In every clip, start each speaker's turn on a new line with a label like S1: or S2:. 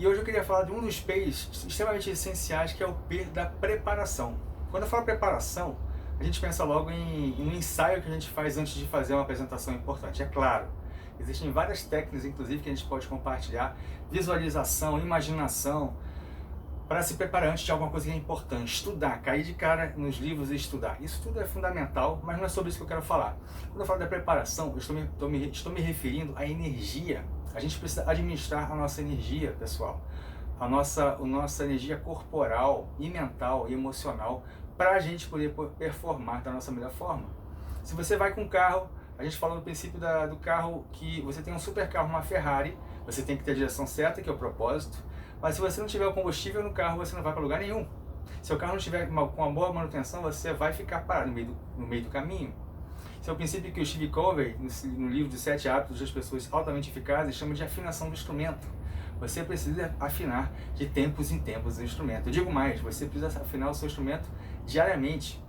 S1: E hoje eu queria falar de um dos P's extremamente essenciais, que é o P da preparação. Quando eu falo preparação, a gente pensa logo em um ensaio que a gente faz antes de fazer uma apresentação importante. É claro, existem várias técnicas, inclusive, que a gente pode compartilhar, visualização, imaginação, para se preparar antes de alguma coisa que é importante. Estudar, cair de cara nos livros e estudar. Isso tudo é fundamental, mas não é sobre isso que eu quero falar. Quando eu falo da preparação, eu estou me referindo à energia. A gente precisa administrar a nossa energia, pessoal. A nossa energia corporal e mental e emocional para a gente poder performar da nossa melhor forma. Se você vai com um carro, a gente fala no princípio do carro que você tem um super carro, uma Ferrari, você tem que ter a direção certa, que é o propósito. Mas se você não tiver o combustível no carro, você não vai para lugar nenhum. Se o carro não estiver com uma boa manutenção, você vai ficar parado no meio do caminho. Esse é o princípio que o Steve Covey, no livro de 7 hábitos das pessoas altamente eficazes, chama de afinação do instrumento. Você precisa afinar de tempos em tempos o instrumento. Eu digo mais, você precisa afinar o seu instrumento diariamente.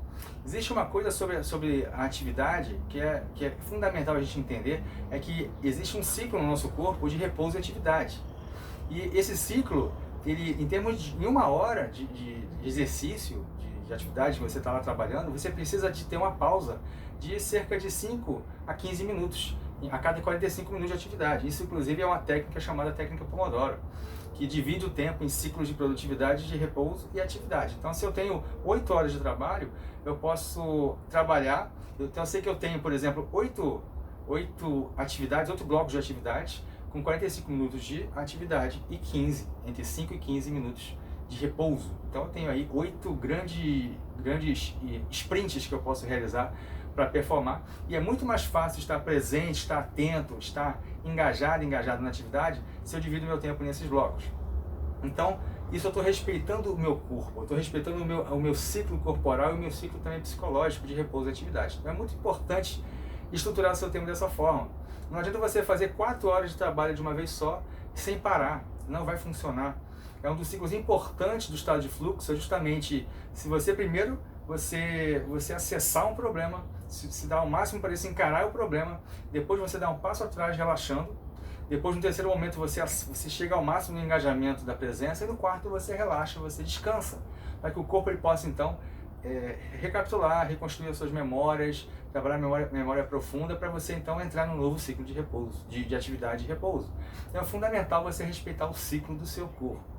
S1: Existe uma coisa sobre a atividade que é fundamental a gente entender, é que existe um ciclo no nosso corpo de repouso e atividade. E esse ciclo, ele, em uma hora de exercício, de atividade que você está lá trabalhando, você precisa de ter uma pausa de cerca de 5 a 15 minutos a cada 45 minutos de atividade. Isso, inclusive, é uma técnica chamada técnica Pomodoro, que divide o tempo em ciclos de produtividade, de repouso e atividade. Então, se eu tenho 8 horas de trabalho, eu posso trabalhar. Então, eu sei que eu tenho, por exemplo, 8 atividades, 8 blocos de atividades, com 45 minutos de atividade e entre 5 e 15 minutos de repouso. Então eu tenho aí 8 grandes sprints que eu posso realizar para performar, e é muito mais fácil estar presente, estar atento, estar engajado na atividade, se eu divido meu tempo nesses blocos. Então, isso eu estou respeitando o meu corpo, eu estou respeitando o meu ciclo corporal e o meu ciclo também psicológico de repouso e atividade. Então é muito importante estruturar o seu tempo dessa forma. Não adianta você fazer 4 horas de trabalho de uma vez só, sem parar. Não vai funcionar. É um dos ciclos importantes do estado de fluxo, é justamente se você primeiro você acessar um problema, se dar o máximo para isso, encarar o problema, depois você dá um passo atrás relaxando, depois no terceiro momento você chega ao máximo no engajamento da presença, e no quarto você relaxa, você descansa, para que o corpo ele possa então recapitular, reconstruir as suas memórias, trabalhar a memória profunda, para você então entrar no novo ciclo de repouso, de atividade e repouso. Então é fundamental você respeitar o ciclo do seu corpo.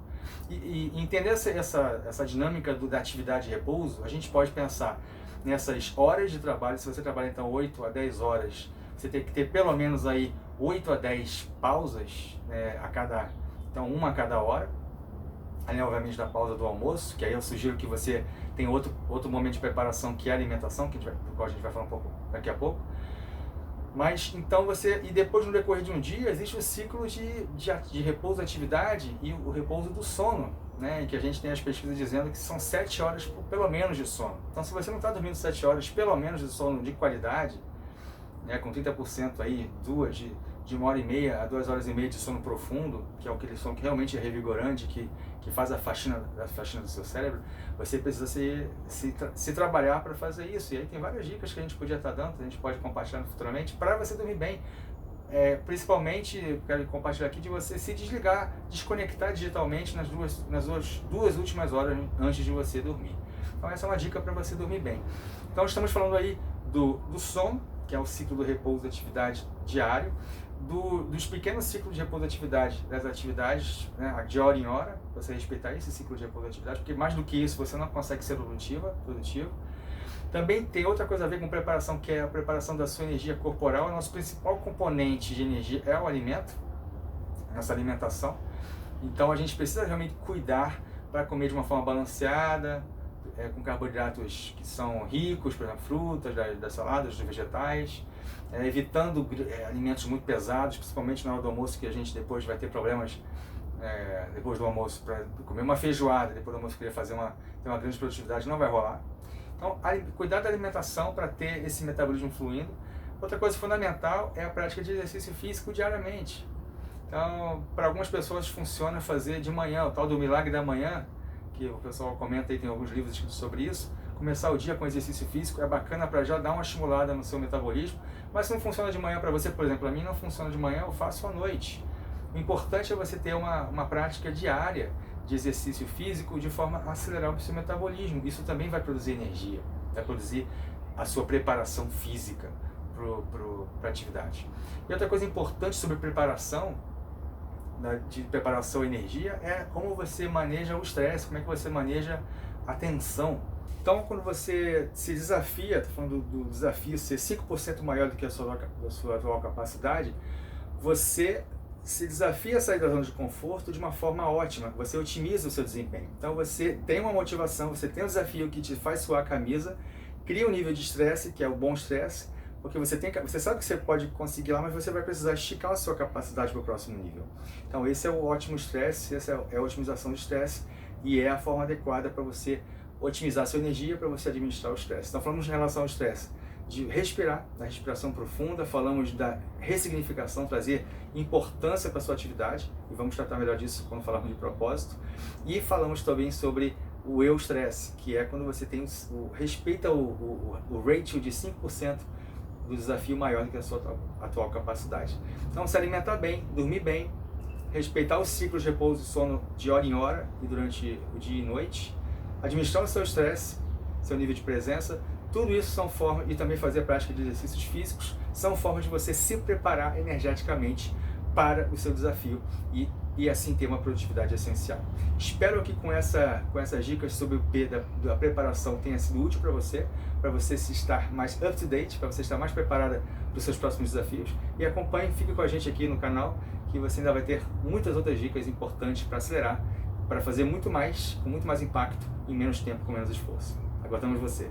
S1: E entender essa dinâmica da atividade e repouso, a gente pode pensar nessas horas de trabalho. Se você trabalha então 8 a 10 horas, você tem que ter pelo menos aí 8 a 10 pausas, então uma a cada hora, além obviamente da pausa do almoço, que aí eu sugiro que você tenha outro momento de preparação, que é a alimentação, do qual a gente vai falar um pouco daqui a pouco. Mas então e depois no decorrer de um dia, existe o ciclo de repouso e atividade e o repouso do sono, né? Que a gente tem as pesquisas dizendo que são 7 horas pelo menos de sono. Então se você não está dormindo 7 horas pelo menos de sono de qualidade, né, com 30% aí, de 1h30 a 2h30 de sono profundo, que é aquele sono que realmente é revigorante, que faz a faxina do seu cérebro, você precisa se trabalhar para fazer isso. E aí tem várias dicas que a gente podia estar dando, a gente pode compartilhar futuramente, para você dormir bem. Principalmente, quero compartilhar aqui de você se desligar, desconectar digitalmente nas duas últimas horas antes de você dormir. Então essa é uma dica para você dormir bem. Então estamos falando aí do sono, que é o ciclo do repouso da atividade diário, dos pequenos ciclos de repouso da atividade, das atividades, né, de hora em hora, você respeitar esse ciclo de repouso da atividade, porque mais do que isso você não consegue ser produtivo. Também tem outra coisa a ver com preparação, que é a preparação da sua energia corporal. O nosso principal componente de energia é o alimento, nossa alimentação. Então a gente precisa realmente cuidar para comer de uma forma balanceada, com carboidratos que são ricos, por exemplo, frutas, das saladas, dos vegetais, evitando alimentos muito pesados, principalmente na hora do almoço, que a gente depois vai ter problemas depois do almoço, para comer uma feijoada, depois do almoço querer ter uma grande produtividade, não vai rolar. Então, cuidar da alimentação para ter esse metabolismo fluindo. Outra coisa fundamental é a prática de exercício físico diariamente. Então, para algumas pessoas funciona fazer de manhã, o tal do milagre da manhã, que o pessoal comenta aí, tem alguns livros escritos sobre isso. Começar o dia com exercício físico é bacana para já dar uma estimulada no seu metabolismo, mas se não funciona de manhã para você, por exemplo, para mim não funciona de manhã, eu faço à noite. O importante é você ter uma prática diária de exercício físico de forma a acelerar o seu metabolismo. Isso também vai produzir energia, vai produzir a sua preparação física para a atividade. E outra coisa importante sobre preparação, de preparação e energia, é como você maneja o estresse, como é que você maneja a tensão. Então, quando você se desafia, estou falando do desafio ser 5% maior do que a sua atual capacidade, você se desafia a sair da zona de conforto de uma forma ótima, você otimiza o seu desempenho. Então você tem uma motivação, você tem um desafio que te faz suar a camisa, cria um nível de estresse, que é o bom estresse, porque você sabe que você pode conseguir lá, mas você vai precisar esticar a sua capacidade para o próximo nível. Então esse é o ótimo estresse, essa é a otimização do estresse, e é a forma adequada para você otimizar a sua energia, para você administrar o estresse. Então falamos em relação ao estresse, de respirar, da respiração profunda, falamos da ressignificação, trazer importância para a sua atividade, e vamos tratar melhor disso quando falarmos de propósito, e falamos também sobre o eustresse, que é quando você tem respeita o ratio de 5% do desafio maior do que a sua atual capacidade. Então se alimentar bem, dormir bem, respeitar os ciclos de repouso e sono de hora em hora e durante o dia e noite, administrar o seu estresse, seu nível de presença, tudo isso são formas, e também fazer a prática de exercícios físicos, são formas de você se preparar energeticamente para o seu desafio e assim ter uma produtividade essencial. Espero que com essas dicas sobre o P da preparação tenha sido útil para você se estar mais up to date, para você estar mais preparada para os seus próximos desafios. E acompanhe, fique com a gente aqui no canal, que você ainda vai ter muitas outras dicas importantes para acelerar, para fazer muito mais, com muito mais impacto, em menos tempo, com menos esforço. Aguardamos você!